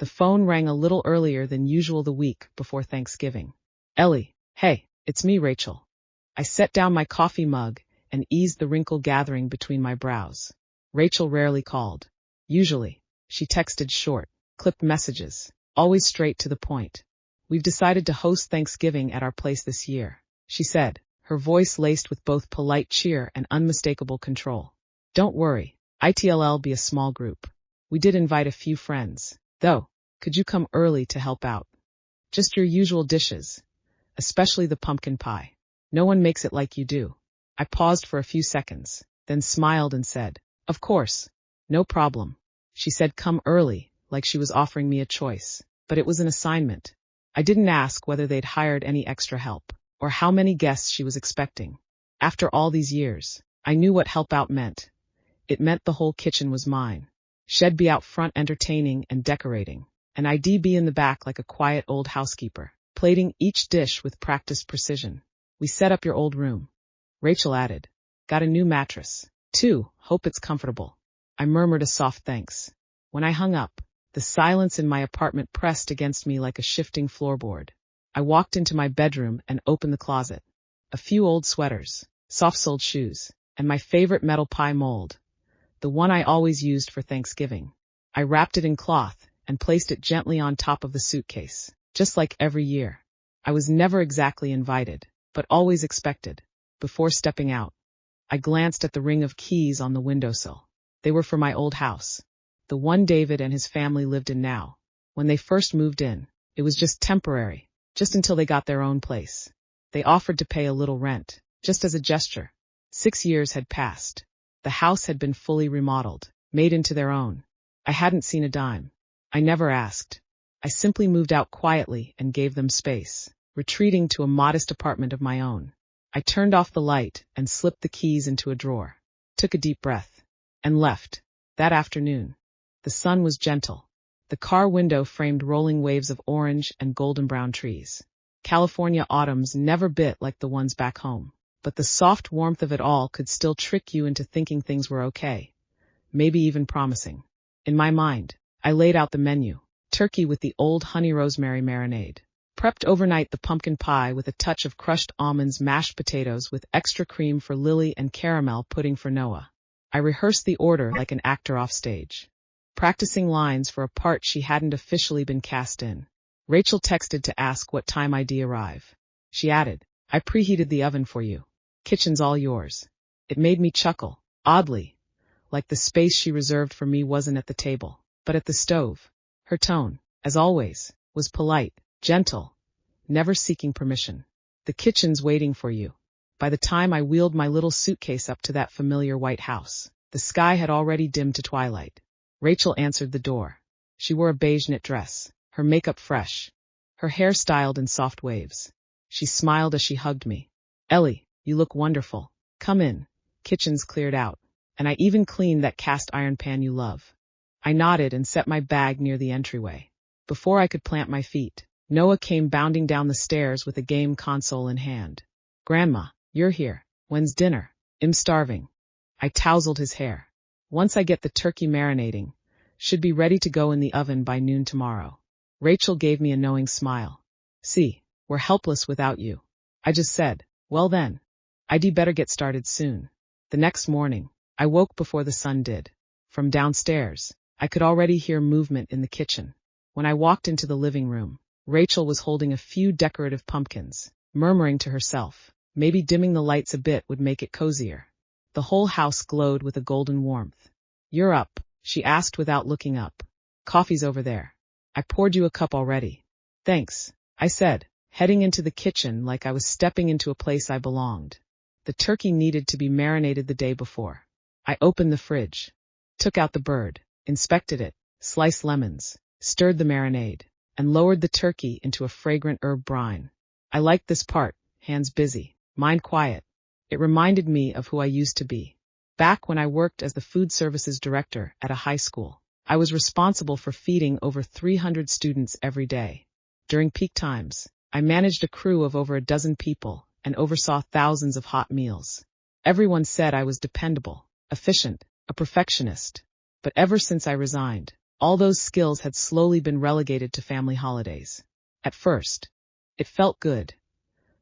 The phone rang a little earlier than usual the week before Thanksgiving. Ellie, hey, it's me, Rachel. I set down my coffee mug and eased the wrinkle gathering between my brows. Rachel rarely called. Usually, she texted short, clipped messages, always straight to the point. We've decided to host Thanksgiving at our place this year, she said, her voice laced with both polite cheer and unmistakable control. Don't worry, it'll be a small group. We did invite a few friends, though. Could you come early to help out? Just your usual dishes, especially the pumpkin pie. No one makes it like you do. I paused for a few seconds, then smiled and said, of course, no problem. She said come early, like she was offering me a choice, but it was an assignment. I didn't ask whether they'd hired any extra help, or how many guests she was expecting. After all these years, I knew what help out meant. It meant the whole kitchen was mine. She'd be out front entertaining and decorating, and I'd be in the back like a quiet old housekeeper, plating each dish with practiced precision. We set up your old room. Rachel added, got a new mattress, too, hope it's comfortable. I murmured a soft thanks. When I hung up, the silence in my apartment pressed against me like a shifting floorboard. I walked into my bedroom and opened the closet. A few old sweaters, soft-soled shoes, and my favorite metal pie mold, the one I always used for Thanksgiving. I wrapped it in cloth and placed it gently on top of the suitcase, just like every year. I was never exactly invited, but always expected. Before stepping out, I glanced at the ring of keys on the windowsill. They were for my old house, the one David and his family lived in now. When they first moved in, it was just temporary, just until they got their own place. They offered to pay a little rent, just as a gesture. 6 years had passed. The house had been fully remodeled, made into their own. I hadn't seen a dime. I never asked. I simply moved out quietly and gave them space, retreating to a modest apartment of my own. I turned off the light and slipped the keys into a drawer, took a deep breath, and left. That afternoon, the sun was gentle. The car window framed rolling waves of orange and golden brown trees. California autumns never bit like the ones back home, but the soft warmth of it all could still trick you into thinking things were okay, maybe even promising. In my mind, I laid out the menu: turkey with the old honey rosemary marinade, prepped overnight the pumpkin pie with a touch of crushed almonds, mashed potatoes with extra cream for Lily and caramel pudding for Noah. I rehearsed the order like an actor off stage, practicing lines for a part she hadn't officially been cast in. Rachel texted to ask what time I'd arrive. She added, I preheated the oven for you. Kitchen's all yours. It made me chuckle, oddly, like the space she reserved for me wasn't at the table, but at the stove. Her tone, as always, was polite, gentle, never seeking permission. The kitchen's waiting for you. By the time I wheeled my little suitcase up to that familiar white house, the sky had already dimmed to twilight. Rachel answered the door. She wore a beige knit dress, her makeup fresh, her hair styled in soft waves. She smiled as she hugged me. Ellie, you look wonderful. Come in. Kitchen's cleared out, and I even cleaned that cast iron pan you love. I nodded and set my bag near the entryway. Before I could plant my feet, Noah came bounding down the stairs with a game console in hand. Grandma, you're here. When's dinner? I'm starving. I tousled his hair. Once I get the turkey marinating, should be ready to go in the oven by noon tomorrow. Rachel gave me a knowing smile. See, we're helpless without you. I just said, well then, I'd better get started soon. The next morning, I woke before the sun did. From downstairs, I could already hear movement in the kitchen. When I walked into the living room, Rachel was holding a few decorative pumpkins, murmuring to herself, maybe dimming the lights a bit would make it cozier. The whole house glowed with a golden warmth. You're up, she asked without looking up. Coffee's over there. I poured you a cup already. Thanks, I said, heading into the kitchen like I was stepping into a place I belonged. The turkey needed to be marinated the day before. I opened the fridge, took out the bird, inspected it, sliced lemons, stirred the marinade, and lowered the turkey into a fragrant herb brine. I liked this part, hands busy, mind quiet. It reminded me of who I used to be. Back when I worked as the food services director at a high school, I was responsible for feeding over 300 students every day. During peak times, I managed a crew of over a dozen people and oversaw thousands of hot meals. Everyone said I was dependable, efficient, a perfectionist. But ever since I resigned, All those skills had slowly been relegated to family holidays. At first, it felt good,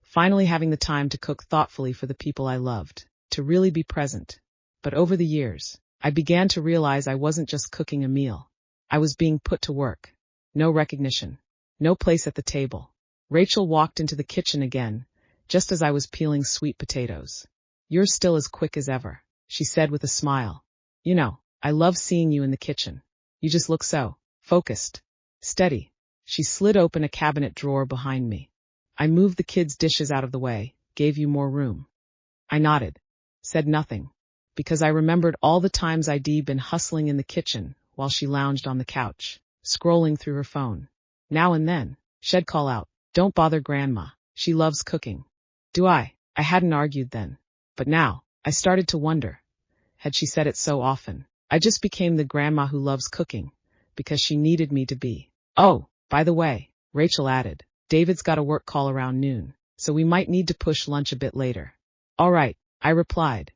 finally having the time to cook thoughtfully for the people I loved, to really be present. But over the years, I began to realize I wasn't just cooking a meal. I was being put to work. No recognition. No place at the table. Rachel walked into the kitchen again, just as I was peeling sweet potatoes. "You're still as quick as ever," she said with a smile. "You know, I love seeing you in the kitchen. You just look so focused, steady." She slid open a cabinet drawer behind me. "I moved the kids' dishes out of the way, gave you more room." I nodded, said nothing, because I remembered all the times I'd been hustling in the kitchen while she lounged on the couch, scrolling through her phone. Now and then, she'd call out, "Don't bother Grandma, she loves cooking." Do I? I hadn't argued then. But now, I started to wonder, had she said it so often? I just became the grandma who loves cooking, because she needed me to be. "Oh, by the way," Rachel added, "David's got a work call around noon, so we might need to push lunch a bit later." "All right," I replied,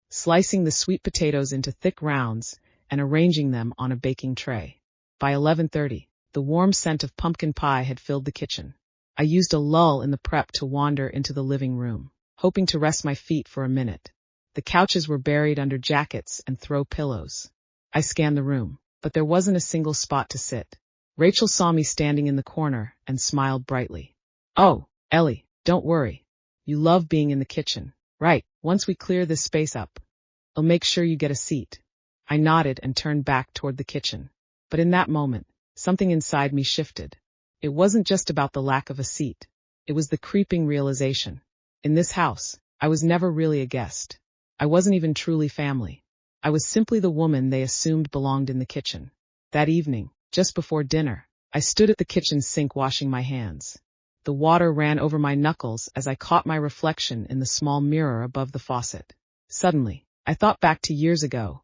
slicing the sweet potatoes into thick rounds and arranging them on a baking tray. By 11:30, the warm scent of pumpkin pie had filled the kitchen. I used a lull in the prep to wander into the living room, hoping to rest my feet for a minute. The couches were buried under jackets and throw pillows. I scanned the room, but there wasn't a single spot to sit. Rachel saw me standing in the corner and smiled brightly. "Oh, Ellie, don't worry. You love being in the kitchen, right? Once we clear this space up, I'll make sure you get a seat." I nodded and turned back toward the kitchen. But in that moment, something inside me shifted. It wasn't just about the lack of a seat. It was the creeping realization. In this house, I was never really a guest. I wasn't even truly family. I was simply the woman they assumed belonged in the kitchen. That evening, just before dinner, I stood at the kitchen sink washing my hands. The water ran over my knuckles as I caught my reflection in the small mirror above the faucet. Suddenly, I thought back to years ago,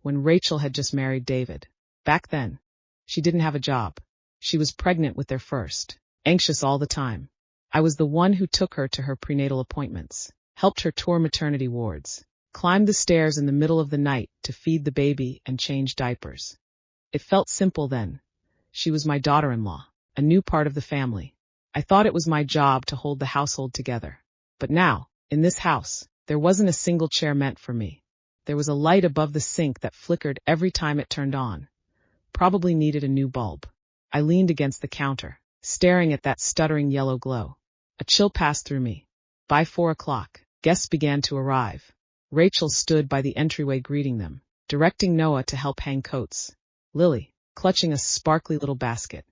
when Rachel had just married David. Back then, she didn't have a job. She was pregnant with their first, anxious all the time. I was the one who took her to her prenatal appointments, helped her tour maternity wards, climbed the stairs in the middle of the night to feed the baby and change diapers. It felt simple then. She was my daughter-in-law, a new part of the family. I thought it was my job to hold the household together. But now, in this house, there wasn't a single chair meant for me. There was a light above the sink that flickered every time it turned on. Probably needed a new bulb. I leaned against the counter, staring at that stuttering yellow glow. A chill passed through me. By 4 o'clock, guests began to arrive. Rachel stood by the entryway greeting them, directing Noah to help hang coats. Lily, clutching a sparkly little basket,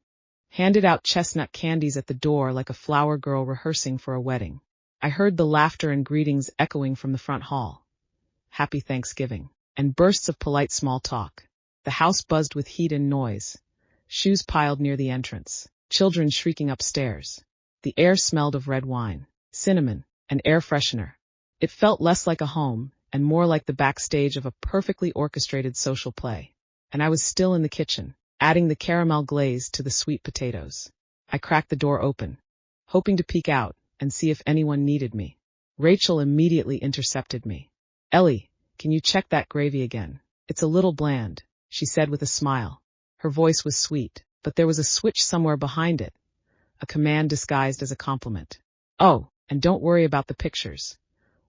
handed out chestnut candies at the door like a flower girl rehearsing for a wedding. I heard the laughter and greetings echoing from the front hall. "Happy Thanksgiving," and bursts of polite small talk. The house buzzed with heat and noise. Shoes piled near the entrance, children shrieking upstairs. The air smelled of red wine, cinnamon, and air freshener. It felt less like a home and more like the backstage of a perfectly orchestrated social play. And I was still in the kitchen, adding the caramel glaze to the sweet potatoes. I cracked the door open, hoping to peek out and see if anyone needed me. Rachel immediately intercepted me. "Ellie, can you check that gravy again? It's a little bland," she said with a smile. Her voice was sweet, but there was a switch somewhere behind it, a command disguised as a compliment. "Oh, and don't worry about the pictures.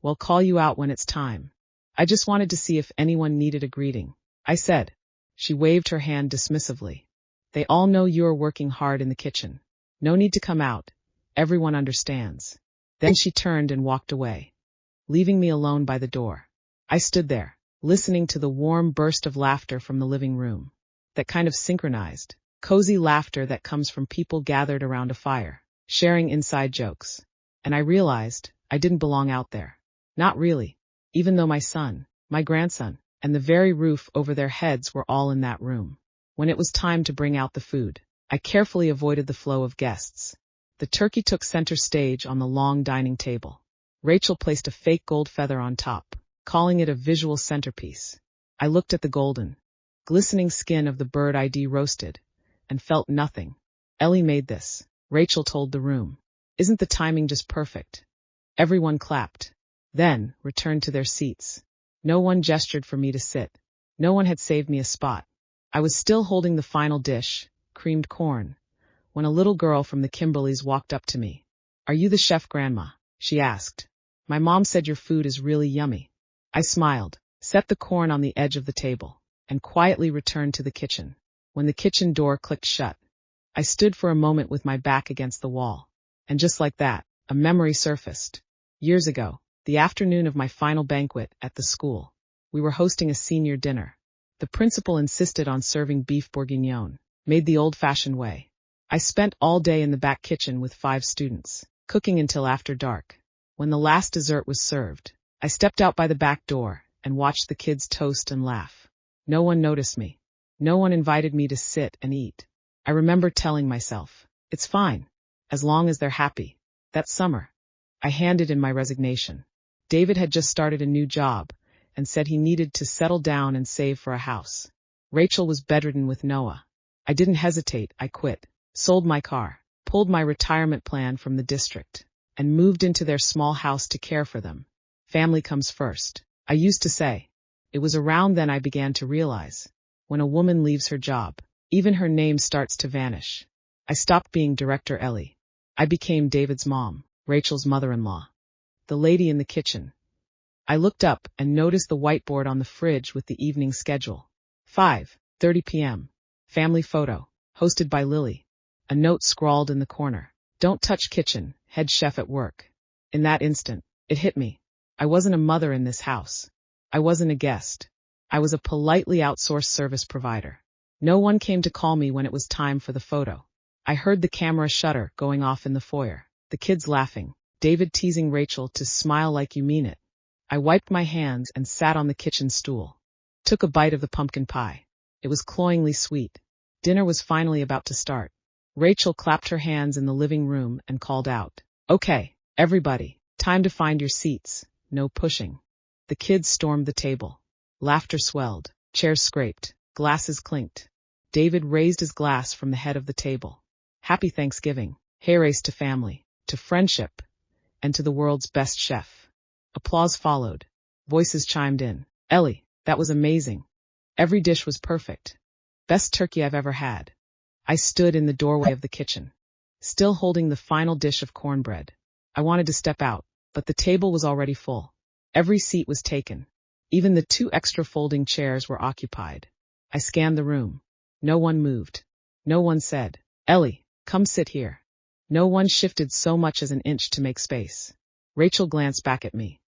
We'll call you out when it's time. I just wanted to see if anyone needed a greeting," I said. She waved her hand dismissively. "They all know you are working hard in the kitchen. No need to come out. Everyone understands." Then she turned and walked away, leaving me alone by the door. I stood there, listening to the warm burst of laughter from the living room. That kind of synchronized, cozy laughter that comes from people gathered around a fire, sharing inside jokes. And I realized I didn't belong out there. Not really, even though my son, my grandson, and the very roof over their heads were all in that room. When it was time to bring out the food, I carefully avoided the flow of guests. The turkey took center stage on the long dining table. Rachel placed a fake gold feather on top, calling it a visual centerpiece. I looked at the golden, glistening skin of the bird I'd roasted, and felt nothing. "Ellie made this," Rachel told the room. "Isn't the timing just perfect?" Everyone clapped, then returned to their seats. No one gestured for me to sit. No one had saved me a spot. I was still holding the final dish, creamed corn, when a little girl from the Kimberleys walked up to me. "Are you the chef, Grandma?" she asked. "My mom said your food is really yummy." I smiled, set the corn on the edge of the table, and quietly returned to the kitchen. When the kitchen door clicked shut, I stood for a moment with my back against the wall. And just like that, a memory surfaced. Years ago, the afternoon of my final banquet at the school, we were hosting a senior dinner. The principal insisted on serving beef bourguignon, made the old-fashioned way. I spent all day in the back kitchen with 5 students, cooking until after dark. When the last dessert was served, I stepped out by the back door and watched the kids toast and laugh. No one noticed me. No one invited me to sit and eat. I remember telling myself, it's fine, as long as they're happy. That summer, I handed in my resignation. David had just started a new job and said he needed to settle down and save for a house. Rachel was bedridden with Noah. I didn't hesitate, I quit, sold my car, pulled my retirement plan from the district, and moved into their small house to care for them. Family comes first, I used to say. It was around then I began to realize, when a woman leaves her job, even her name starts to vanish. I stopped being Director Ellie. I became David's mom, Rachel's mother-in-law. The lady in the kitchen. I looked up and noticed the whiteboard on the fridge with the evening schedule. 5:30 p.m. Family photo, hosted by Lily. A note scrawled in the corner. Don't touch kitchen, head chef at work. In that instant, it hit me. I wasn't a mother in this house. I wasn't a guest. I was a politely outsourced service provider. No one came to call me when it was time for the photo. I heard the camera shutter going off in the foyer, the kids laughing, David teasing Rachel to smile like you mean it. I wiped my hands and sat on the kitchen stool. Took a bite of the pumpkin pie. It was cloyingly sweet. Dinner was finally about to start. Rachel clapped her hands in the living room and called out, "Okay, everybody, time to find your seats, no pushing." The kids stormed the table. Laughter swelled, chairs scraped, glasses clinked. David raised his glass from the head of the table. Happy Thanksgiving. Hey race to family, to friendship, and to the world's best chef. Applause followed. Voices chimed in. Ellie, that was amazing. Every dish was perfect. Best turkey I've ever had. I stood in the doorway of the kitchen, still holding the final dish of cornbread. I wanted to step out, but the table was already full. Every seat was taken. Even the 2 extra folding chairs were occupied. I scanned the room. No one moved. No one said, "Ellie, come sit here." No one shifted so much as an inch to make space. Rachel glanced back at me.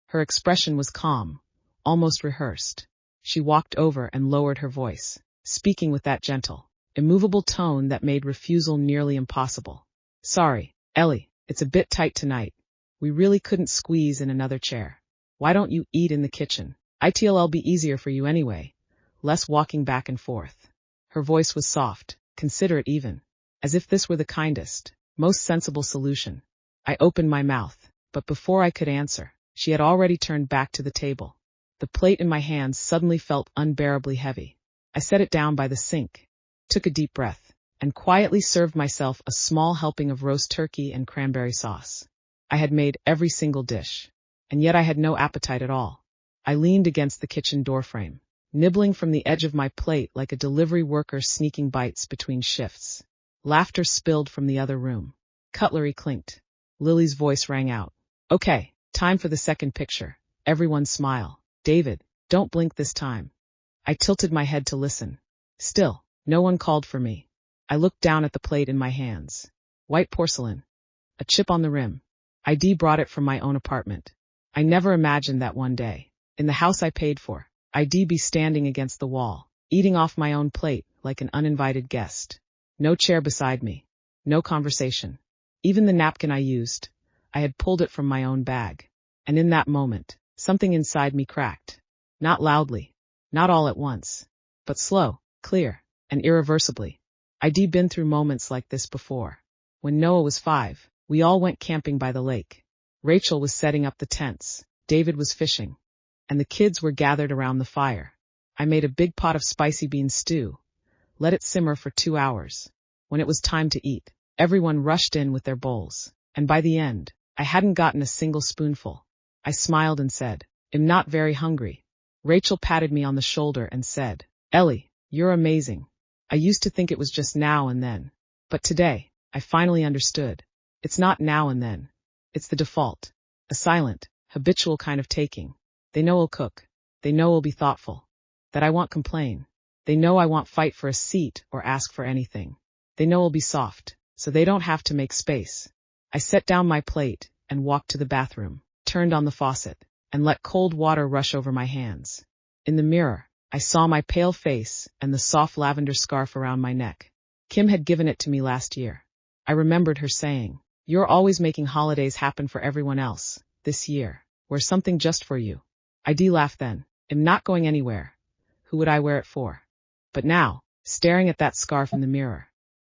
Her expression was calm, almost rehearsed. She walked over and lowered her voice, speaking with that gentle, immovable tone that made refusal nearly impossible. "Sorry, Ellie, it's a bit tight tonight. We really couldn't squeeze in another chair. Why don't you eat in the kitchen? It'll be easier for you anyway. Less walking back and forth." Her voice was soft, considerate even, as if this were the kindest, most sensible solution. I opened my mouth, but before I could answer, she had already turned back to the table. The plate in my hands suddenly felt unbearably heavy. I set it down by the sink, took a deep breath, and quietly served myself a small helping of roast turkey and cranberry sauce. I had made every single dish, and yet I had no appetite at all. I leaned against the kitchen doorframe, nibbling from the edge of my plate like a delivery worker sneaking bites between shifts. Laughter spilled from the other room. Cutlery clinked. Lily's voice rang out. "Okay, time for the second picture. Everyone smile. David, don't blink this time." I tilted my head to listen. Still, no one called for me. I looked down at the plate in my hands. White porcelain. A chip on the rim. ID brought it from my own apartment. I never imagined that one day, in the house I paid for, I'd be standing against the wall, eating off my own plate like an uninvited guest. No chair beside me. No conversation. Even the napkin I used, I had pulled it from my own bag. And in that moment, something inside me cracked. Not loudly, not all at once, but slow, clear, and irreversibly. I'd been through moments like this before. When Noah was 5, we all went camping by the lake. Rachel was setting up the tents, David was fishing, and the kids were gathered around the fire. I made a big pot of spicy bean stew, let it simmer for 2 hours. When it was time to eat, everyone rushed in with their bowls, and by the end, I hadn't gotten a single spoonful. I smiled and said, "I'm not very hungry." Rachel patted me on the shoulder and said, "Ellie, You're amazing. I used to think it was just now and then. But today, I finally understood. It's not now and then. It's the default. A silent, habitual kind of taking. They know I'll cook. They know I'll be thoughtful. That I won't complain. They know I won't fight for a seat or ask for anything. They know I'll be soft, so they don't have to make space. I set down my plate and walked to the bathroom, turned on the faucet, and let cold water rush over my hands. In the mirror, I saw my pale face and the soft lavender scarf around my neck. Kim had given it to me last year. I remembered her saying, "You're always making holidays happen for everyone else. This year, wear something just for you." I laughed then. I'm not going anywhere. Who would I wear it for? But now, staring at that scarf in the mirror,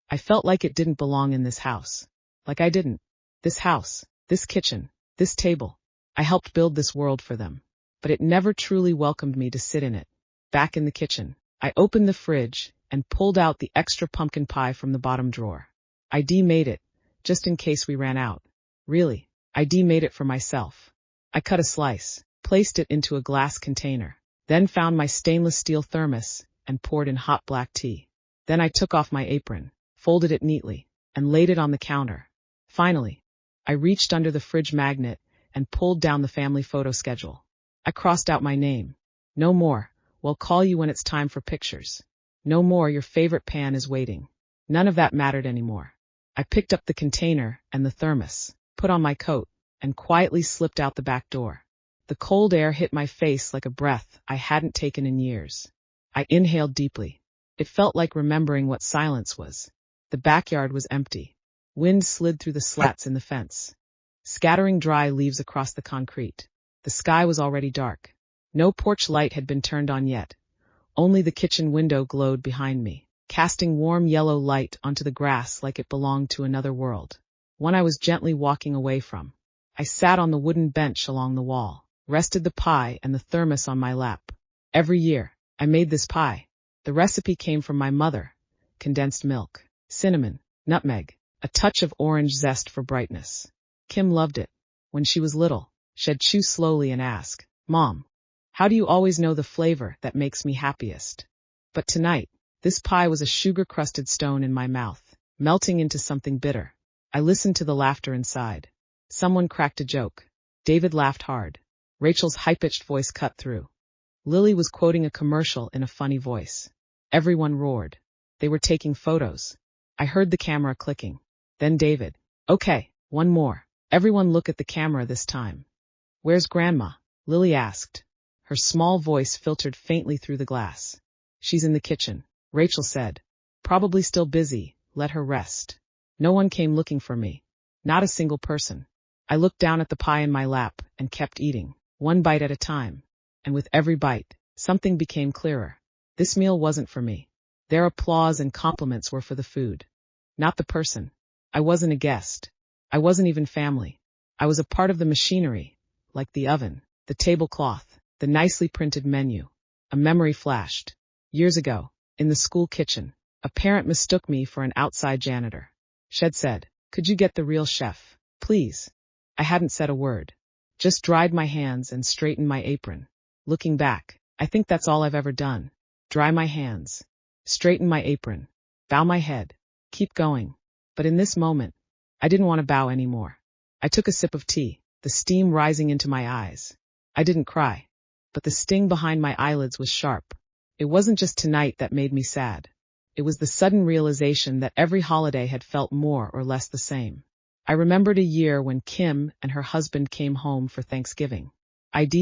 I felt like it didn't belong in this house. Like I didn't. This house, this kitchen, this table. I helped build this world for them. But it never truly welcomed me to sit in it. Back in the kitchen, I opened the fridge and pulled out the extra pumpkin pie from the bottom drawer. I made it, just in case we ran out. Really, I made it for myself. I cut a slice, placed it into a glass container, then found my stainless steel thermos and poured in hot black tea. Then I took off my apron, folded it neatly, and laid it on the counter. Finally, I reached under the fridge magnet and pulled down the family photo schedule. I crossed out my name. No more, "We'll call you when it's time for pictures." No more, "Your favorite pan is waiting." None of that mattered anymore. I picked up the container and the thermos, put on my coat, and quietly slipped out the back door. The cold air hit my face like a breath I hadn't taken in years. I inhaled deeply. It felt like remembering what silence was. The backyard was empty. Wind slid through the slats in the fence, scattering dry leaves across the concrete. The sky was already dark. No porch light had been turned on yet. Only the kitchen window glowed behind me, casting warm yellow light onto the grass like it belonged to another world. One I was gently walking away from. I sat on the wooden bench along the wall, rested the pie and the thermos on my lap. Every year, I made this pie. The recipe came from my mother. Condensed milk, cinnamon, nutmeg, a touch of orange zest for brightness. Kim loved it. When she was little, she'd chew slowly and ask, "Mom, how do you always know the flavor that makes me happiest?" But tonight, this pie was a sugar-crusted stone in my mouth, melting into something bitter. I listened to the laughter inside. Someone cracked a joke. David laughed hard. Rachel's high-pitched voice cut through. Lily was quoting a commercial in a funny voice. Everyone roared. They were taking photos. I heard the camera clicking. Then David, "Okay, one more. Everyone look at the camera this time." "Where's Grandma?" Lily asked. Her small voice filtered faintly through the glass. "She's in the kitchen," Rachel said. "Probably still busy, let her rest." No one came looking for me. Not a single person. I looked down at the pie in my lap and kept eating, one bite at a time. And with every bite, something became clearer. This meal wasn't for me. Their applause and compliments were for the food. Not the person. I wasn't a guest. I wasn't even family. I was a part of the machinery, like the oven, the tablecloth, the nicely printed menu. A memory flashed. Years ago, in the school kitchen, a parent mistook me for an outside janitor. She'd said, "Could you get the real chef, please?" I hadn't said a word. Just dried my hands and straightened my apron. Looking back, I think that's all I've ever done. Dry my hands, straighten my apron, bow my head, keep going. But in this moment, I didn't want to bow anymore. I took a sip of tea, the steam rising into my eyes. I didn't cry, but the sting behind my eyelids was sharp. It wasn't just tonight that made me sad. It was the sudden realization that every holiday had felt more or less the same. I remembered a year when Kim and her husband came home for Thanksgiving.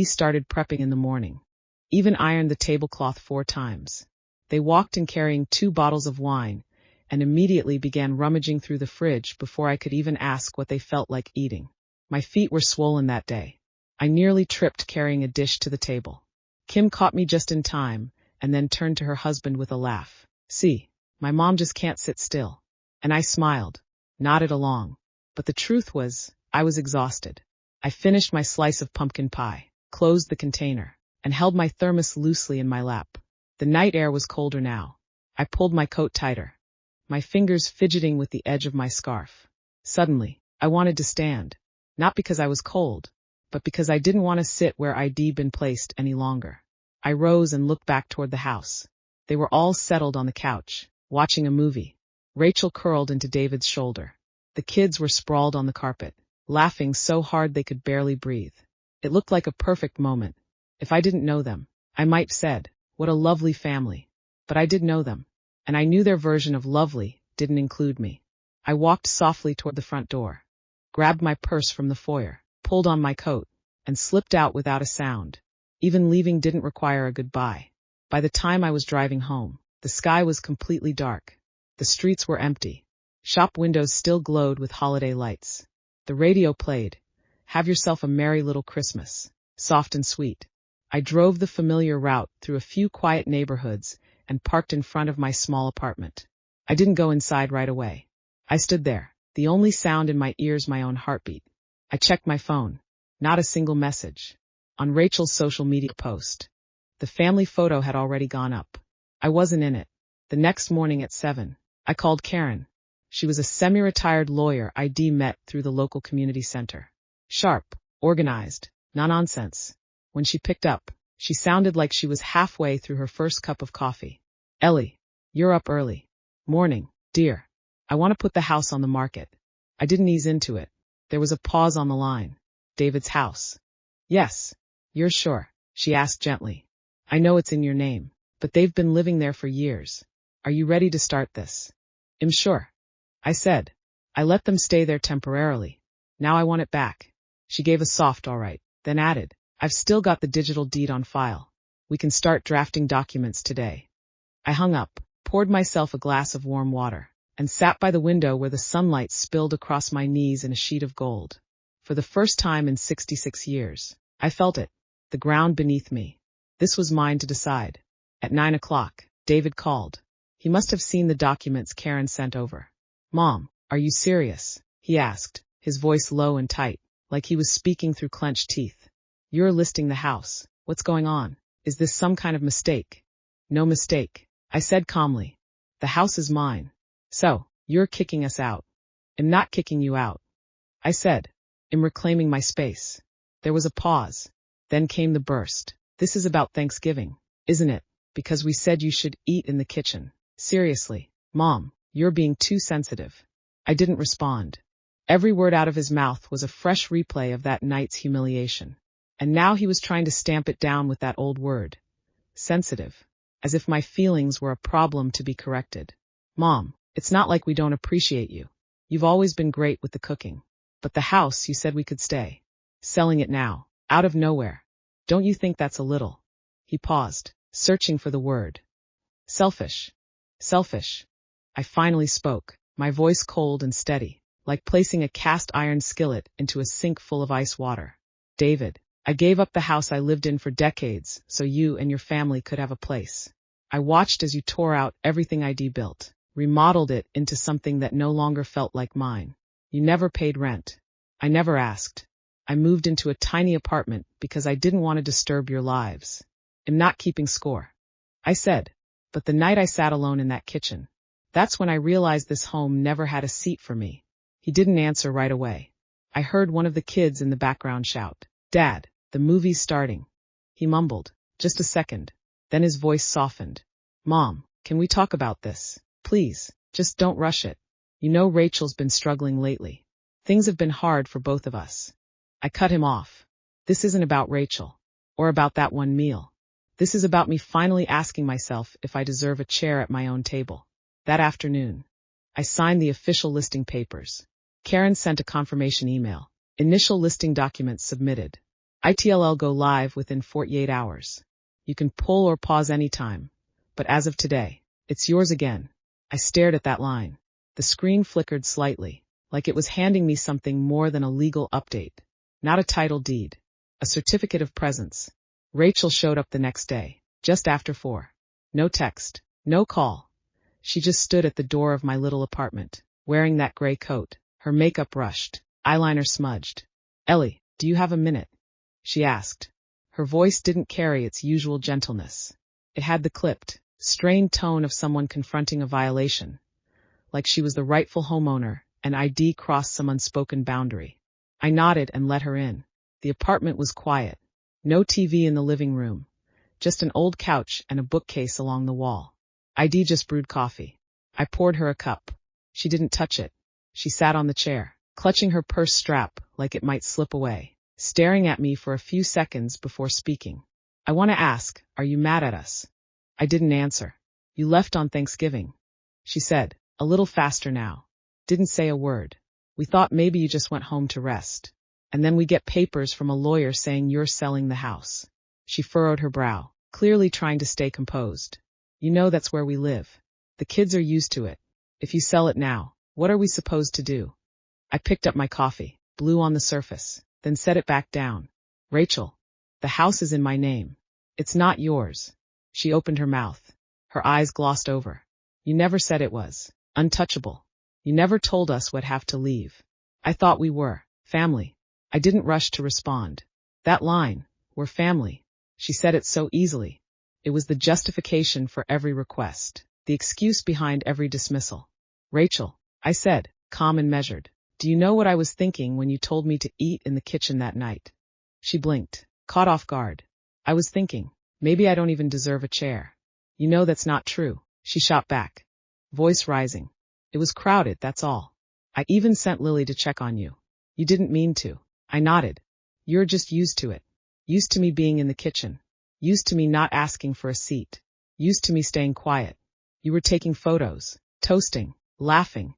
Started prepping in the morning. Even ironed the tablecloth 4 times. They walked in carrying 2 bottles of wine, and immediately began rummaging through the fridge before I could even ask what they felt like eating. My feet were swollen that day. I nearly tripped carrying a dish to the table. Kim caught me just in time, and then turned to her husband with a laugh. "See, my mom just can't sit still." And I smiled, nodded along. But the truth was, I was exhausted. I finished my slice of pumpkin pie, closed the container, and held my thermos loosely in my lap. The night air was colder now. I pulled my coat tighter, my fingers fidgeting with the edge of my scarf. Suddenly, I wanted to stand, not because I was cold, but because I didn't want to sit where I'd been placed any longer. I rose and looked back toward the house. They were all settled on the couch, watching a movie. Rachel curled into David's shoulder. The kids were sprawled on the carpet, laughing so hard they could barely breathe. It looked like a perfect moment. If I didn't know them, I might have said, "What a lovely family." But I did know them, and I knew their version of lovely didn't include me. I walked softly toward the front door, grabbed my purse from the foyer, pulled on my coat, and slipped out without a sound. Even leaving didn't require a goodbye. By the time I was driving home, the sky was completely dark. The streets were empty. Shop windows still glowed with holiday lights. The radio played, "Have Yourself a Merry Little Christmas," soft and sweet. I drove the familiar route through a few quiet neighborhoods and parked in front of my small apartment. I didn't go inside right away. I stood there, the only sound in my ears my own heartbeat. I checked my phone. Not a single message. On Rachel's social media post, the family photo had already gone up. I wasn't in it. The next morning at 7, I called Karen. She was a semi-retired lawyer I'd met through the local community center. Sharp, organized, no nonsense. When she picked up, she sounded like she was halfway through her first cup of coffee. "Ellie, you're up early." "Morning, dear. I want to put the house on the market." I didn't ease into it. There was a pause on the line. "David's house." "Yes. You're sure?" she asked gently. "I know it's in your name, but they've been living there for years. Are you ready to start this?" "I'm sure," I said. "I let them stay there temporarily. Now I want it back." She gave a soft all right, then added, "I've still got the digital deed on file. We can start drafting documents today." I hung up, poured myself a glass of warm water, and sat by the window where the sunlight spilled across my knees in a sheet of gold. For the first time in 66 years, I felt it, the ground beneath me. This was mine to decide. At 9 o'clock, David called. He must have seen the documents Karen sent over. "Mom, are you serious?" he asked, his voice low and tight, like he was speaking through clenched teeth. "You're listing the house. What's going on? Is this some kind of mistake?" "No mistake," I said calmly. "The house is mine. So, you're kicking us out." "I'm not kicking you out," I said. "I'm reclaiming my space." There was a pause. Then came the burst. "This is about Thanksgiving, isn't it? Because we said you should eat in the kitchen." "Seriously, Mom, you're being too sensitive." I didn't respond. Every word out of his mouth was a fresh replay of that night's humiliation. And now he was trying to stamp it down with that old word. Sensitive. As if my feelings were a problem to be corrected. "Mom, it's not like we don't appreciate you. You've always been great with the cooking. But the house, you said we could stay. Selling it now, out of nowhere. Don't you think that's a little?" He paused, searching for the word. "Selfish. Selfish." I finally spoke, my voice cold and steady, like placing a cast iron skillet into a sink full of ice water. "David, I gave up the house I lived in for decades so you and your family could have a place. I watched as you tore out everything I'd built, remodeled it into something that no longer felt like mine. You never paid rent. I never asked. I moved into a tiny apartment because I didn't want to disturb your lives. I'm not keeping score," I said. But the night I sat alone in that kitchen, that's when I realized this home never had a seat for me. He didn't answer right away. I heard one of the kids in the background shout, "Dad, the movie's starting." He mumbled, "Just a second." Then his voice softened. "Mom, can we talk about this? Please, just don't rush it. You know Rachel's been struggling lately. Things have been hard for both of us." I cut him off. "This isn't about Rachel. Or about that one meal. This is about me finally asking myself if I deserve a chair at my own table." That afternoon, I signed the official listing papers. Karen sent a confirmation email. Initial listing documents submitted. ITLL go live within 48 hours. You can pull or pause anytime. But as of today, it's yours again. I stared at that line. The screen flickered slightly, like it was handing me something more than a legal update. Not a title deed. A certificate of presence. Rachel showed up the next day, just after 4. No text, no call. She just stood at the door of my little apartment, wearing that gray coat, her makeup brushed, eyeliner smudged. "Ellie, do you have a minute?" she asked. Her voice didn't carry its usual gentleness. It had the clipped, strained tone of someone confronting a violation, like she was the rightful homeowner and I'd crossed some unspoken boundary. I nodded and let her in. The apartment was quiet. No TV in the living room. Just an old couch and a bookcase along the wall. ID just brewed coffee. I poured her a cup. She didn't touch it. She sat on the chair, clutching her purse strap like it might slip away, staring at me for a few seconds before speaking. I want to ask, are you mad at us? I didn't answer. You left on Thanksgiving, she said, a little faster now. Didn't say a word. We thought maybe you just went home to rest. And then we get papers from a lawyer saying you're selling the house. She furrowed her brow, clearly trying to stay composed. You know that's where we live. The kids are used to it. If you sell it now, what are we supposed to do? I picked up my coffee, blew on the surface, then set it back down. Rachel, the house is in my name. It's not yours. She opened her mouth. Her eyes glossed over. You never said it was untouchable. You never told us we'd have to leave. I thought we were family. I didn't rush to respond. That line, we're family. She said it so easily. It was the justification for every request, the excuse behind every dismissal. Rachel, I said, calm and measured. Do you know what I was thinking when you told me to eat in the kitchen that night? She blinked, caught off guard. I was thinking, maybe I don't even deserve a chair. You know that's not true, she shot back, voice rising. It was crowded, that's all. I even sent Lily to check on you. You didn't mean to. I nodded. You're just used to it. Used to me being in the kitchen. Used to me not asking for a seat. Used to me staying quiet. You were taking photos, toasting, laughing,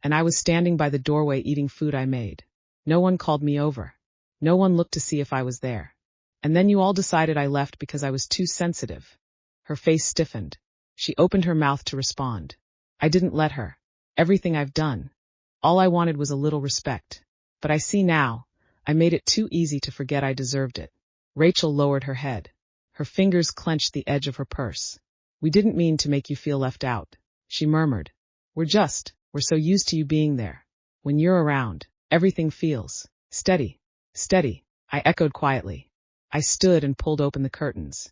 and I was standing by the doorway eating food I made. No one called me over. No one looked to see if I was there. And then you all decided I left because I was too sensitive. Her face stiffened. She opened her mouth to respond. I didn't let her. Everything I've done. All I wanted was a little respect. But I see now, I made it too easy to forget I deserved it. Rachel lowered her head. Her fingers clenched the edge of her purse. We didn't mean to make you feel left out, she murmured. We're so used to you being there. When you're around, everything feels steady. Steady, I echoed quietly. I stood and pulled open the curtains.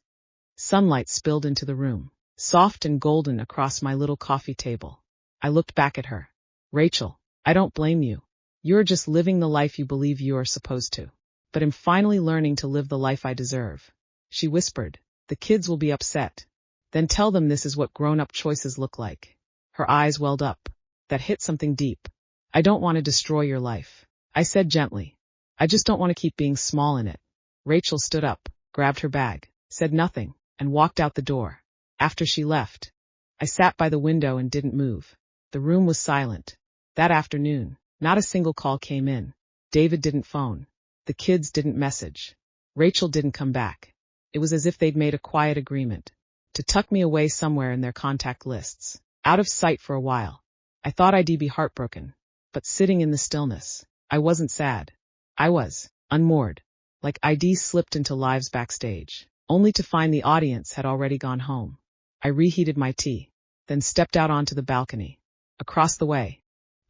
Sunlight spilled into the room, soft and golden across my little coffee table. I looked back at her. Rachel, I don't blame you. You're just living the life you believe you are supposed to. But I'm finally learning to live the life I deserve. She whispered, the kids will be upset. Then tell them this is what grown-up choices look like. Her eyes welled up. That hit something deep. I don't want to destroy your life, I said gently. I just don't want to keep being small in it. Rachel stood up, grabbed her bag, said nothing, and walked out the door. After she left, I sat by the window and didn't move. The room was silent. That afternoon, not a single call came in. David didn't phone. The kids didn't message. Rachel didn't come back. It was as if they'd made a quiet agreement to tuck me away somewhere in their contact lists, out of sight for a while. I thought I'd be heartbroken, but sitting in the stillness, I wasn't sad. I was unmoored, like ID slipped into lives backstage, only to find the audience had already gone home. I reheated my tea, then stepped out onto the balcony. Across the way,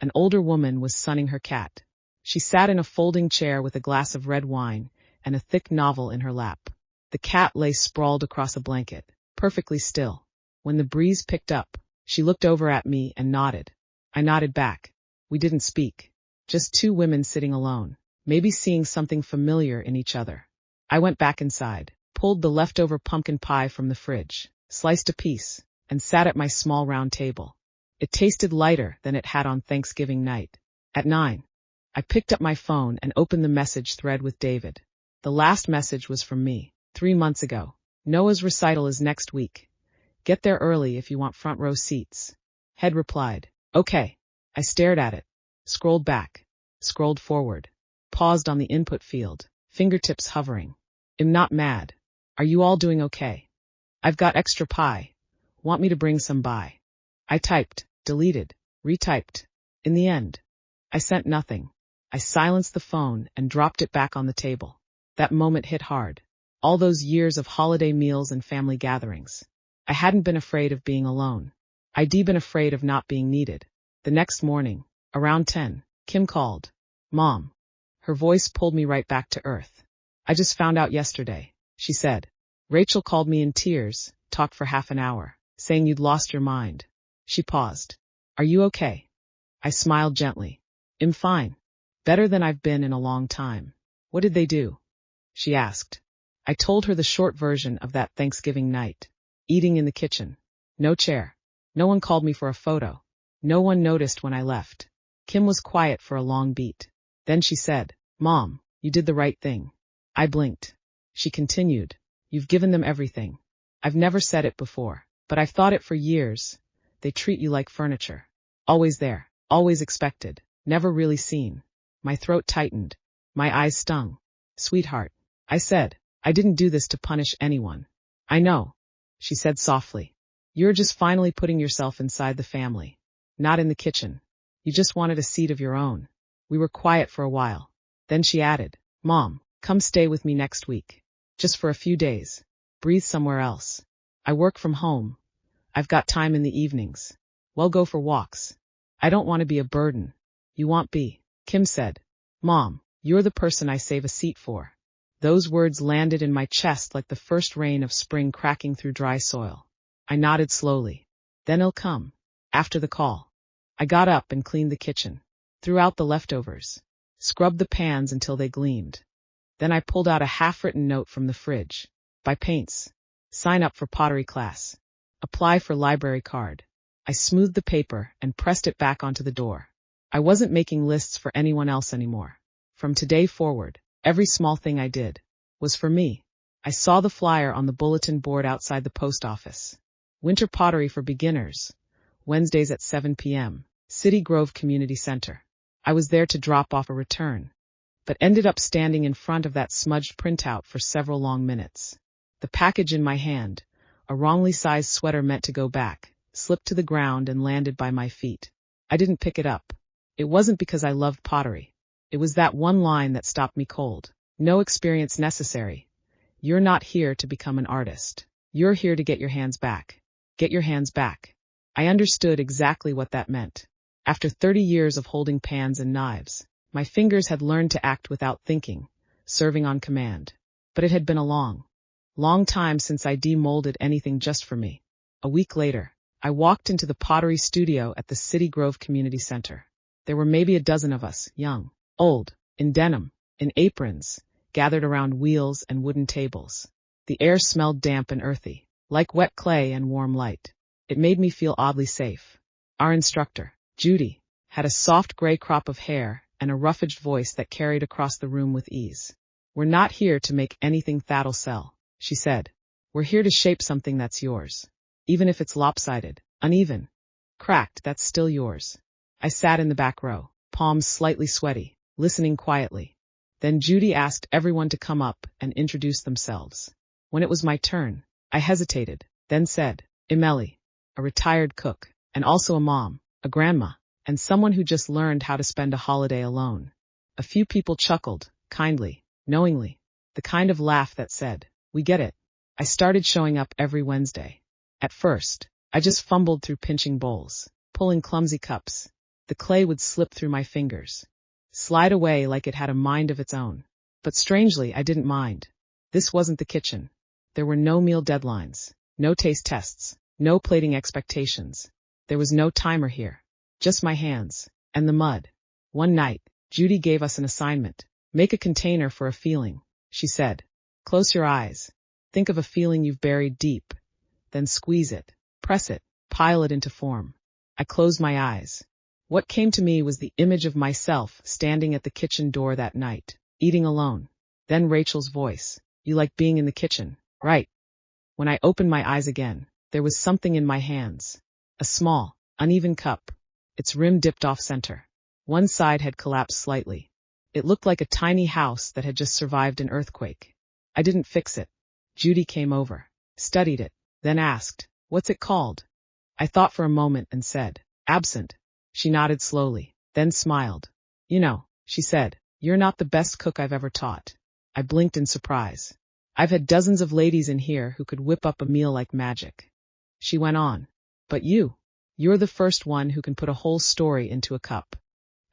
an older woman was sunning her cat. She sat in a folding chair with a glass of red wine and a thick novel in her lap. The cat lay sprawled across a blanket, perfectly still. When the breeze picked up, she looked over at me and nodded. I nodded back. We didn't speak. Just two women sitting alone, maybe seeing something familiar in each other. I went back inside, pulled the leftover pumpkin pie from the fridge, sliced a piece, and sat at my small round table. It tasted lighter than it had on Thanksgiving night. At 9, I picked up my phone and opened the message thread with David. The last message was from me, 3 months ago. Noah's recital is next week. Get there early if you want front row seats. Head replied, okay. I stared at it, scrolled back, scrolled forward, paused on the input field, fingertips hovering. I'm not mad. Are you all doing okay? I've got extra pie. Want me to bring some by? I typed, deleted, retyped. In the end, I sent nothing. I silenced the phone and dropped it back on the table. That moment hit hard. All those years of holiday meals and family gatherings. I hadn't been afraid of being alone. I'd been afraid of not being needed. The next morning, around 10, Kim called. Mom. Her voice pulled me right back to earth. I just found out yesterday, she said. Rachel called me in tears, talked for half an hour, saying you'd lost your mind. She paused. Are you okay? I smiled gently. I'm fine. Better than I've been in a long time. What did they do? She asked. I told her the short version of that Thanksgiving night. Eating in the kitchen. No chair. No one called me for a photo. No one noticed when I left. Kim was quiet for a long beat. Then she said, "Mom, you did the right thing." I blinked. She continued, "You've given them everything. I've never said it before, but I've thought it for years. They treat you like furniture. Always there, always expected, never really seen." My throat tightened. My eyes stung. "Sweetheart," I said, "I didn't do this to punish anyone." "I know," she said softly. "You're just finally putting yourself inside the family. Not in the kitchen. You just wanted a seat of your own." We were quiet for a while. Then she added, "Mom, come stay with me next week. Just for a few days. Breathe somewhere else. I work from home. I've got time in the evenings. We'll go for walks. I don't want to be a burden." "You won't be," Kim said. "Mom, you're the person I save a seat for." Those words landed in my chest like the first rain of spring cracking through dry soil. I nodded slowly. "Then he'll come. After the call." I got up and cleaned the kitchen. Threw out the leftovers. Scrubbed the pans until they gleamed. Then I pulled out a half-written note from the fridge. "Buy paints. Sign up for pottery class. Apply for library card." I smoothed the paper and pressed it back onto the door. I wasn't making lists for anyone else anymore. From today forward, every small thing I did was for me. I saw the flyer on the bulletin board outside the post office. Winter pottery for beginners. Wednesdays at 7 p.m. City Grove Community Center. I was there to drop off a return, but ended up standing in front of that smudged printout for several long minutes. The package in my hand, a wrongly sized sweater meant to go back, slipped to the ground and landed by my feet. I didn't pick it up. It wasn't because I loved pottery. It was that one line that stopped me cold. "No experience necessary. You're not here to become an artist. You're here to get your hands back. Get your hands back." I understood exactly what that meant. After 30 years of holding pans and knives, my fingers had learned to act without thinking, serving on command. But it had been a long time since I demolded anything just for me. A week later, I walked into the pottery studio at the City Grove Community Center. There were maybe a dozen of us, young, old, in denim, in aprons, gathered around wheels and wooden tables. The air smelled damp and earthy, like wet clay and warm light. It made me feel oddly safe. Our instructor, Judy, had a soft gray crop of hair and a rough-edged voice that carried across the room with ease. "We're not here to make anything that'll sell," she said. "We're here to shape something that's yours. Even if it's lopsided, uneven, cracked, that's still yours." I sat in the back row, palms slightly sweaty, listening quietly. Then Judy asked everyone to come up and introduce themselves. When it was my turn, I hesitated, then said, "Emily, a retired cook, and also a mom, a grandma, and someone who just learned how to spend a holiday alone." A few people chuckled, kindly, knowingly, the kind of laugh that said, "We get it." I started showing up every Wednesday. At first, I just fumbled through pinching bowls, pulling clumsy cups. The clay would slip through my fingers, slide away like it had a mind of its own. But strangely, I didn't mind. This wasn't the kitchen. There were no meal deadlines, no taste tests, no plating expectations. There was no timer here. Just my hands, and the mud. One night, Judy gave us an assignment. "Make a container for a feeling," she said. "Close your eyes. Think of a feeling you've buried deep. Then squeeze it, press it, pile it into form." I closed my eyes. What came to me was the image of myself standing at the kitchen door that night, eating alone. Then Rachel's voice. "You like being in the kitchen, right?" When I opened my eyes again, there was something in my hands. A small, uneven cup. Its rim dipped off center. One side had collapsed slightly. It looked like a tiny house that had just survived an earthquake. I didn't fix it. Judy came over, studied it, then asked, "What's it called?" I thought for a moment and said, "Absent." She nodded slowly, then smiled. "You know," she said, "you're not the best cook I've ever taught." I blinked in surprise. "I've had dozens of ladies in here who could whip up a meal like magic." She went on, "But you're the first one who can put a whole story into a cup."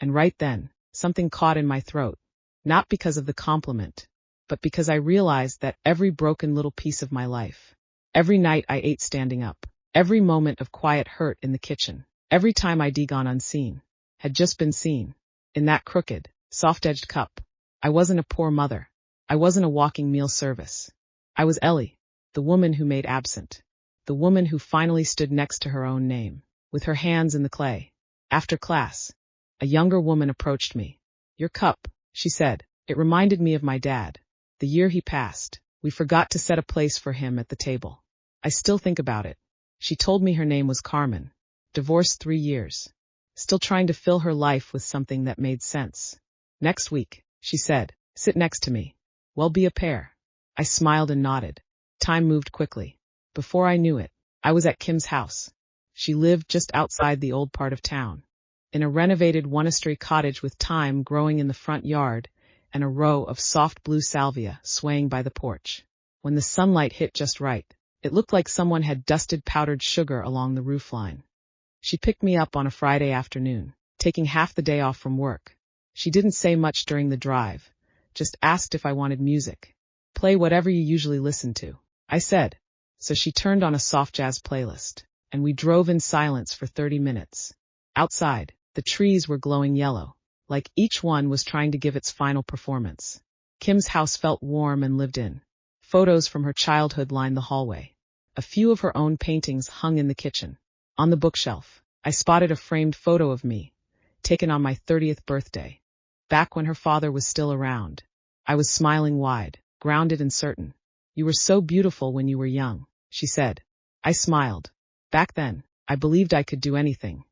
And right then, something caught in my throat. Not because of the compliment, but because I realized that every broken little piece of my life, every night I ate standing up, every moment of quiet hurt in the kitchen, every time I'd gone unseen, had just been seen. In that crooked, soft-edged cup. I wasn't a poor mother. I wasn't a walking meal service. I was Ellie, the woman who made absent. the woman who finally stood next to her own name, with her hands in the clay. After class, a younger woman approached me. "Your cup," she said. It reminded me of my dad. The year he passed, we forgot to set a place for him at the table. I still think about it. She told me her name was Carmen. Divorced 3 years. Still trying to fill her life with something that made sense. "Next week," she said. "Sit next to me. We'll be a pair." I smiled and nodded. Time moved quickly. Before I knew it, I was at Kim's house. She lived just outside the old part of town, in a renovated one-story cottage with thyme growing in the front yard and a row of soft blue salvia swaying by the porch. When the sunlight hit just right, it looked like someone had dusted powdered sugar along the roofline. She picked me up on a Friday afternoon, taking half the day off from work. She didn't say much during the drive, just asked if I wanted music. "Play whatever you usually listen to," I said. So she turned on a soft jazz playlist, and we drove in silence for 30 minutes. Outside, the trees were glowing yellow, like each one was trying to give its final performance. Kim's house felt warm and lived in. Photos from her childhood lined the hallway. A few of her own paintings hung in the kitchen. On the bookshelf, I spotted a framed photo of me, taken on my 30th birthday, back when her father was still around. I was smiling wide, grounded and certain. "You were so beautiful when you were young," she said. I smiled. Back then, I believed I could do anything.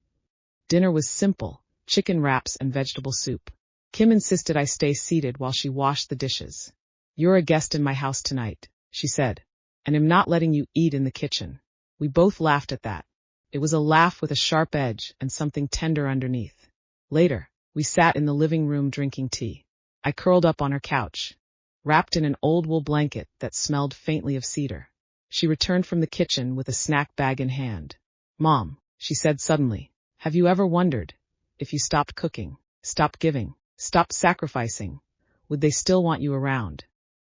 Dinner was simple, chicken wraps and vegetable soup. Kim insisted I stay seated while she washed the dishes. "You're a guest in my house tonight," she said, "and I'm not letting you eat in the kitchen." We both laughed at that. It was a laugh with a sharp edge and something tender underneath. Later, we sat in the living room drinking tea. I curled up on her couch, wrapped in an old wool blanket that smelled faintly of cedar. She returned from the kitchen with a snack bag in hand. "Mom," she said suddenly, "have you ever wondered, if you stopped cooking, stopped giving, stopped sacrificing, would they still want you around?"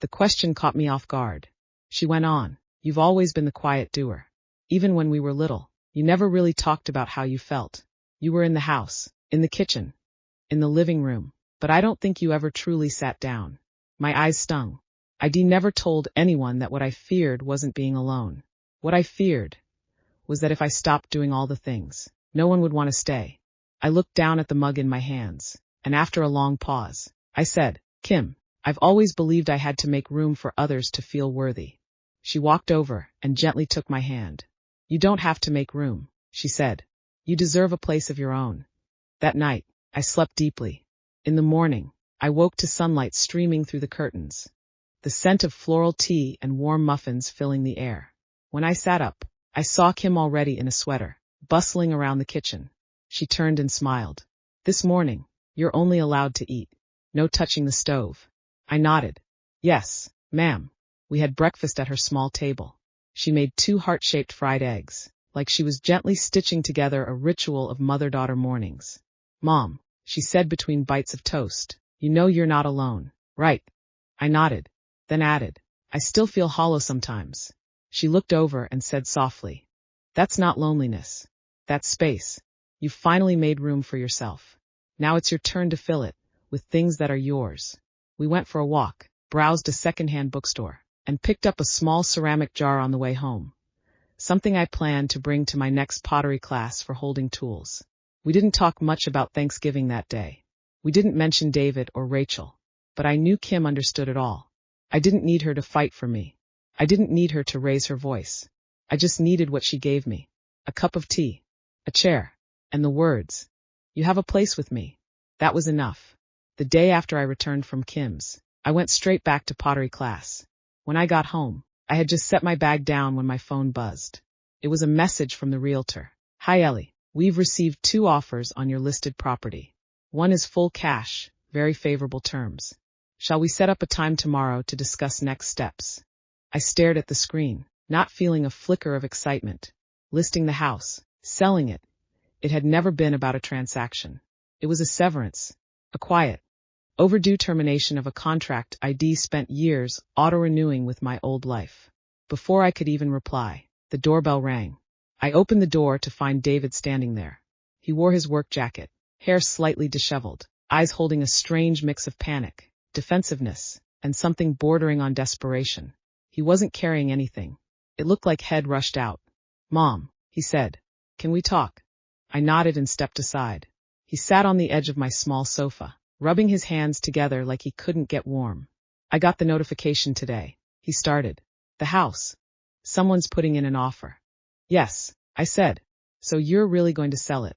The question caught me off guard. She went on, "You've always been the quiet doer. Even when we were little, you never really talked about how you felt. You were in the house, in the kitchen, in the living room, but I don't think you ever truly sat down." My eyes stung. I never told anyone that what I feared wasn't being alone. What I feared was that if I stopped doing all the things, no one would want to stay. I looked down at the mug in my hands, and after a long pause, I said, "Kim, I've always believed I had to make room for others to feel worthy." She walked over and gently took my hand. "You don't have to make room," she said. "You deserve a place of your own." That night, I slept deeply. In the morning, I woke to sunlight streaming through the curtains, the scent of floral tea and warm muffins filling the air. When I sat up, I saw Kim already in a sweater, bustling around the kitchen. She turned and smiled. "This morning, you're only allowed to eat. No touching the stove." I nodded. "Yes, ma'am." We had breakfast at her small table. She made 2 heart-shaped fried eggs, like she was gently stitching together a ritual of mother-daughter mornings. "Mom," she said between bites of toast, "you know you're not alone, right?" I nodded, then added, "I still feel hollow sometimes." She looked over and said softly, "That's not loneliness. That's space. You've finally made room for yourself. Now it's your turn to fill it with things that are yours." We went for a walk, browsed a secondhand bookstore, and picked up a small ceramic jar on the way home, something I planned to bring to my next pottery class for holding tools. We didn't talk much about Thanksgiving that day. We didn't mention David or Rachel, but I knew Kim understood it all. I didn't need her to fight for me. I didn't need her to raise her voice. I just needed what she gave me: a cup of tea, a chair, and the words, "You have a place with me." That was enough. The day after I returned from Kim's, I went straight back to pottery class. When I got home, I had just set my bag down when my phone buzzed. It was a message from the realtor. "Hi Ellie, we've received 2 offers on your listed property. One is full cash, very favorable terms. Shall we set up a time tomorrow to discuss next steps?" I stared at the screen, not feeling a flicker of excitement. Listing the house, selling it. It had never been about a transaction. It was a severance, a quiet, overdue termination of a contract I'd spent years auto-renewing with my old life. Before I could even reply, the doorbell rang. I opened the door to find David standing there. He wore his work jacket, hair slightly disheveled, eyes holding a strange mix of panic, defensiveness, and something bordering on desperation. He wasn't carrying anything. It looked like head rushed out, Mom, he said, can we talk? I nodded and stepped aside. He sat on the edge of my small sofa, rubbing his hands together like he couldn't get warm. I got the notification today, he started. The house. Someone's putting in an offer. Yes, I said. So you're really going to sell it?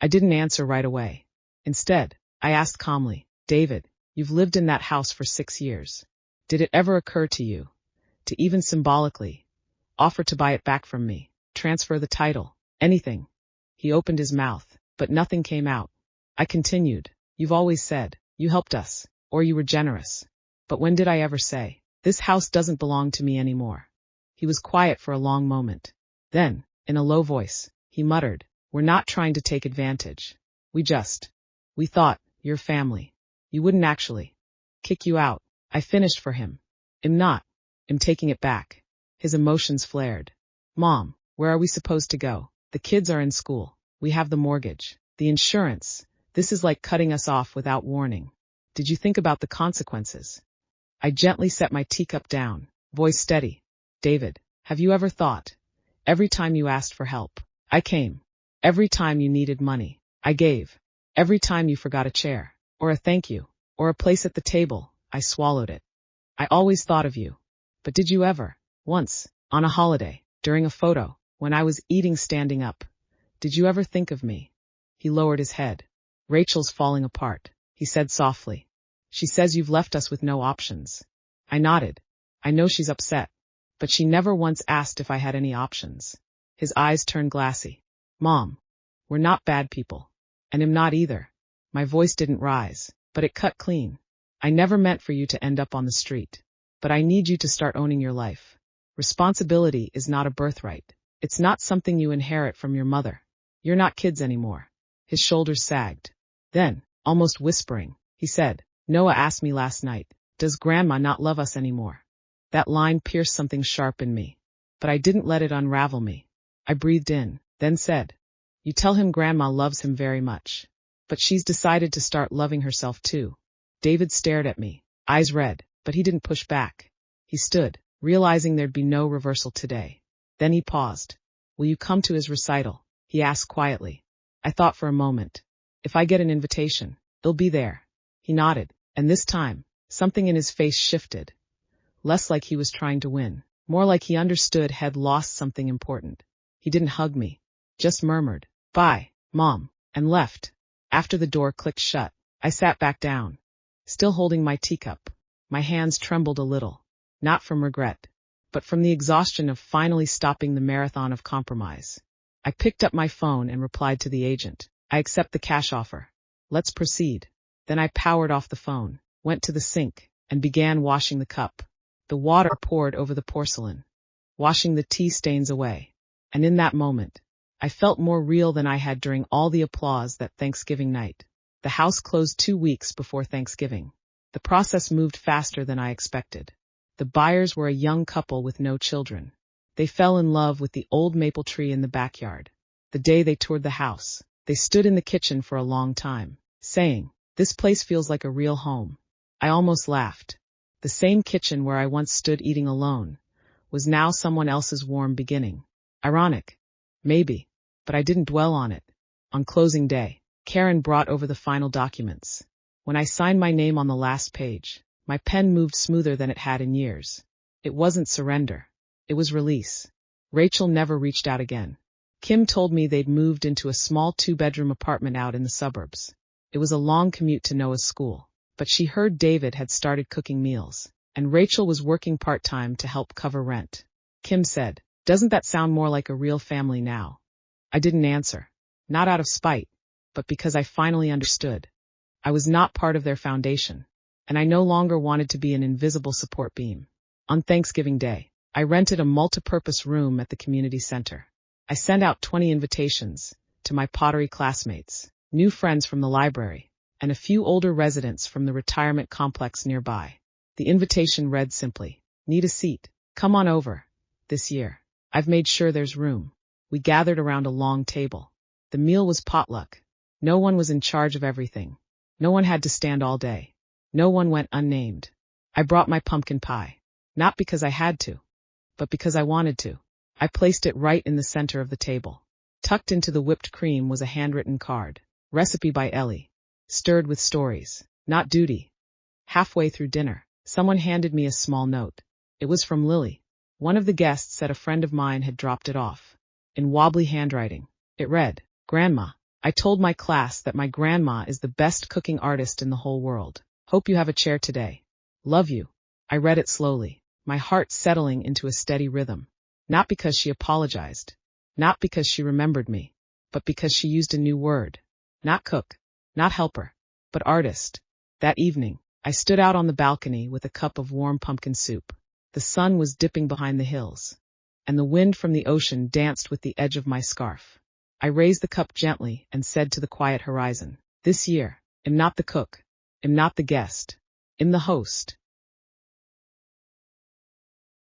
I didn't answer right away. Instead, I asked calmly, David, you've lived in that house for 6 years. Did it ever occur to you to even symbolically offer to buy it back from me, transfer the title, anything? He opened his mouth, but nothing came out. I continued, you've always said, you helped us, or you were generous. But when did I ever say, this house doesn't belong to me anymore? He was quiet for a long moment. Then, in a low voice, he muttered, we're not trying to take advantage. We thought, you're family. You wouldn't actually kick you out. I finished for him. I'm taking it back. His emotions flared. Mom, where are we supposed to go? The kids are in school. We have the mortgage, the insurance. This is like cutting us off without warning. Did you think about the consequences? I gently set my teacup down, voice steady. David, have you ever thought? Every time you asked for help, I came. Every time you needed money, I gave. Every time you forgot a chair, or a thank you, or a place at the table, I swallowed it. I always thought of you. But did you ever, once, on a holiday, during a photo, when I was eating standing up, did you ever think of me? He lowered his head. Rachel's falling apart, he said softly. She says you've left us with no options. I nodded. I know she's upset, but she never once asked if I had any options. His eyes turned glassy. Mom, we're not bad people. And I'm not either. My voice didn't rise, but it cut clean. I never meant for you to end up on the street. But I need you to start owning your life. Responsibility is not a birthright. It's not something you inherit from your mother. You're not kids anymore. His shoulders sagged. Then, almost whispering, he said, Noah asked me last night, does Grandma not love us anymore? That line pierced something sharp in me. But I didn't let it unravel me. I breathed in, then said, you tell him Grandma loves him very much. But she's decided to start loving herself too. David stared at me, eyes red, but he didn't push back. He stood, realizing there'd be no reversal today. Then he paused. Will you come to his recital? He asked quietly. I thought for a moment. If I get an invitation, it'll be there. He nodded, and this time, something in his face shifted. Less like he was trying to win, more like he understood had lost something important. He didn't hug me, just murmured, bye, Mom, and left. After the door clicked shut, I sat back down, still holding my teacup. My hands trembled a little, not from regret, but from the exhaustion of finally stopping the marathon of compromise. I picked up my phone and replied to the agent. I accept the cash offer. Let's proceed. Then I powered off the phone, went to the sink, and began washing the cup. The water poured over the porcelain, washing the tea stains away. And in that moment, I felt more real than I had during all the applause that Thanksgiving night. The house closed 2 weeks before Thanksgiving. The process moved faster than I expected. The buyers were a young couple with no children. They fell in love with the old maple tree in the backyard. The day they toured the house, they stood in the kitchen for a long time, saying, this place feels like a real home. I almost laughed. The same kitchen where I once stood eating alone was now someone else's warm beginning. Ironic. Maybe. But I didn't dwell on it. On closing day, Karen brought over the final documents. When I signed my name on the last page, my pen moved smoother than it had in years. It wasn't surrender. It was release. Rachel never reached out again. Kim told me they'd moved into a small 2-bedroom apartment out in the suburbs. It was a long commute to Noah's school, but she heard David had started cooking meals, and Rachel was working part-time to help cover rent. Kim said, doesn't that sound more like a real family now? I didn't answer. Not out of spite, but because I finally understood. I was not part of their foundation, and I no longer wanted to be an invisible support beam. On Thanksgiving Day, I rented a multi-purpose room at the community center. I sent out 20 invitations to my pottery classmates, new friends from the library, and a few older residents from the retirement complex nearby. The invitation read simply, need a seat, come on over. This year, I've made sure there's room. We gathered around a long table. The meal was potluck. No one was in charge of everything. No one had to stand all day. No one went unnamed. I brought my pumpkin pie, not because I had to, but because I wanted to. I placed it right in the center of the table. Tucked into the whipped cream was a handwritten card. Recipe by Ellie. Stirred with stories, not duty. Halfway through dinner, someone handed me a small note. It was from Lily. One of the guests said a friend of mine had dropped it off. In wobbly handwriting, it read, Grandma, I told my class that my grandma is the best cooking artist in the whole world. Hope you have a chair today. Love you. I read it slowly, my heart settling into a steady rhythm. Not because she apologized. Not because she remembered me. But because she used a new word. Not cook. Not helper. But artist. That evening, I stood out on the balcony with a cup of warm pumpkin soup. The sun was dipping behind the hills, and the wind from the ocean danced with the edge of my scarf. I raised the cup gently and said to the quiet horizon, this year, I'm not the cook, I'm not the guest, I'm the host.